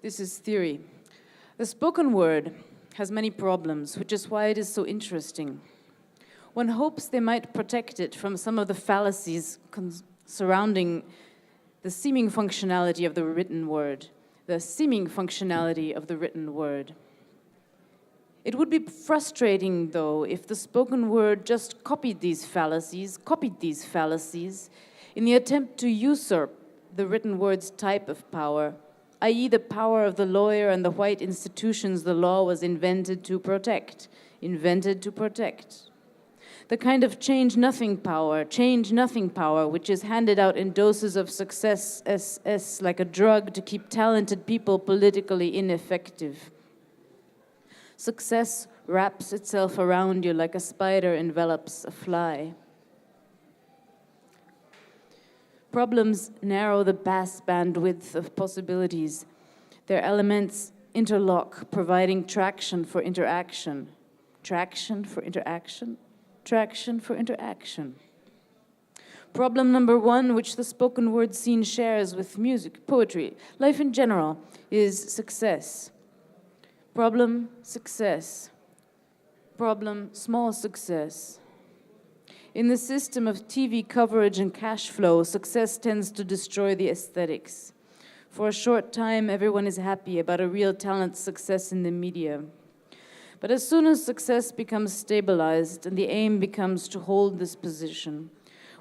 This is theory. The spoken word has many problems, which is why it is so interesting. One hopes they might protect it from some of the fallacies surrounding the seeming functionality of the written word. The seeming functionality of the written word. It would be frustrating, though, if the spoken word just copied these fallacies, in the attempt to usurp the written word's type of power, i.e. the power of the lawyer and the white institutions the law was invented to protect. The kind of change-nothing power, which is handed out in doses of success as like a drug to keep talented people politically ineffective. Success wraps itself around you like a spider envelops a fly. Problems narrow the vast bandwidth of possibilities. Their elements interlock, providing traction for interaction. Traction for interaction? Traction for interaction. Problem number one, which the spoken word scene shares with music, poetry, life in general, is success. Problem, success. Problem, small success. In the system of TV coverage and cash flow, success tends to destroy the aesthetics. For a short time, everyone is happy about a real talent's success in the media. But as soon as success becomes stabilized and the aim becomes to hold this position,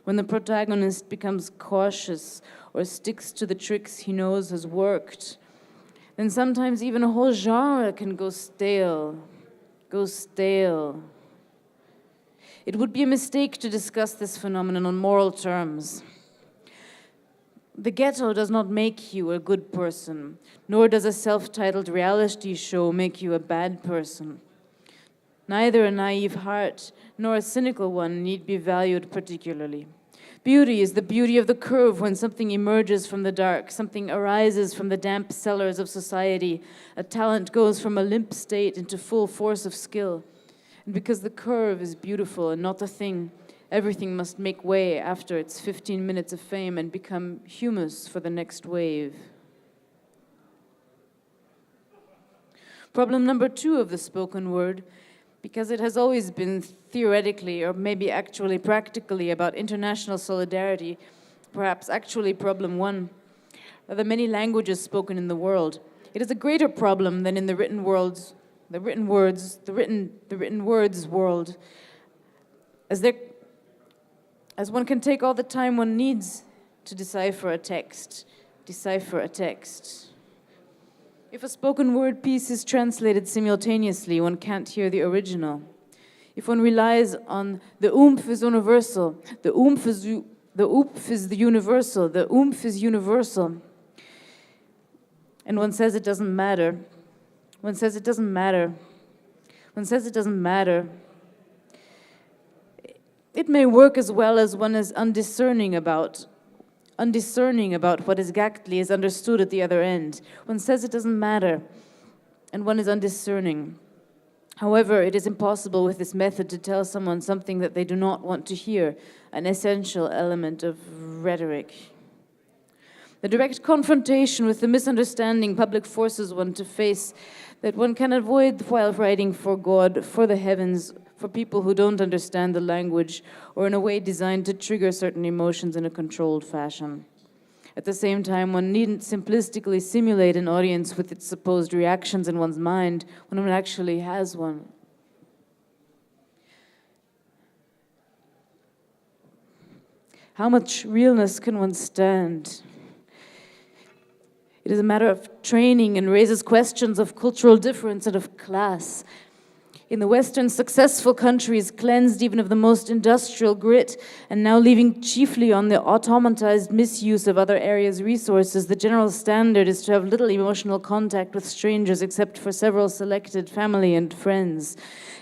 when the protagonist becomes cautious or sticks to the tricks he knows has worked, then sometimes even a whole genre can go stale. It would be a mistake to discuss this phenomenon on moral terms. The ghetto does not make you a good person, nor does a self-titled reality show make you a bad person. Neither a naive heart nor a cynical one need be valued particularly. Beauty is the beauty of the curve when something emerges from the dark, something arises from the damp cellars of society, a talent goes from a limp state into full force of skill. And because the curve is beautiful and not a thing, everything must make way after its 15 minutes of fame and become humus for the next wave. Problem number two of the spoken word, because it has always been theoretically or maybe actually practically about international solidarity, perhaps actually problem one, are the many languages spoken in the world. It is a greater problem than in the written words world, as one can take all the time one needs to decipher a text. If a spoken word piece is translated simultaneously, one can't hear the original. If one relies on the oomph is universal, the oomph is universal, and one says it doesn't matter. It may work as well as one is undiscerning about what exactly is understood at the other end. One says it doesn't matter, and one is undiscerning. However, it is impossible with this method to tell someone something that they do not want to hear, an essential element of rhetoric. The direct confrontation with the misunderstanding public forces one to face that one can avoid while writing for God, for the heavens, for people who don't understand the language, or in a way designed to trigger certain emotions in a controlled fashion. At the same time, one needn't simplistically simulate an audience with its supposed reactions in one's mind when one actually has one. How much realness can one stand? It is a matter of training and raises questions of cultural difference and of class. In the Western successful countries, cleansed even of the most industrial grit, and now leaving chiefly on the automatized misuse of other areas' resources, the general standard is to have little emotional contact with strangers except for several selected family and friends.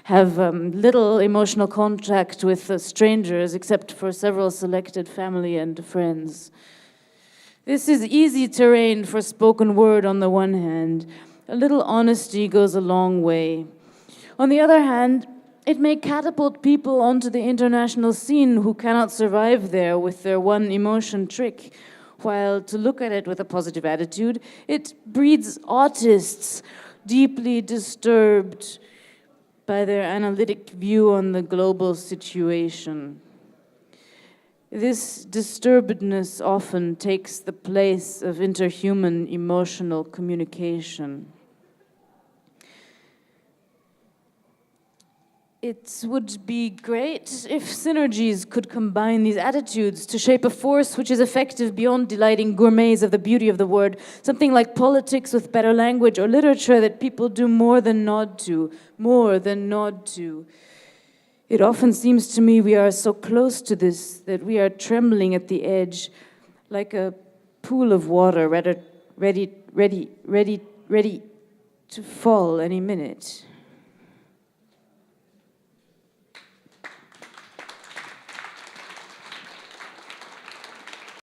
Have little emotional contact with strangers except for several selected family and friends. This is easy terrain for spoken word on the one hand. A little honesty goes a long way. On the other hand, it may catapult people onto the international scene who cannot survive there with their one emotion trick, while to look at it with a positive attitude, it breeds autists deeply disturbed by their analytic view on the global situation. This disturbedness often takes the place of interhuman emotional communication. It would be great if synergies could combine these attitudes to shape a force which is effective beyond delighting gourmets of the beauty of the word, something like politics with better language or literature that people do more than nod to. It often seems to me we are so close to this that we are trembling at the edge, like a pool of water ready to fall any minute.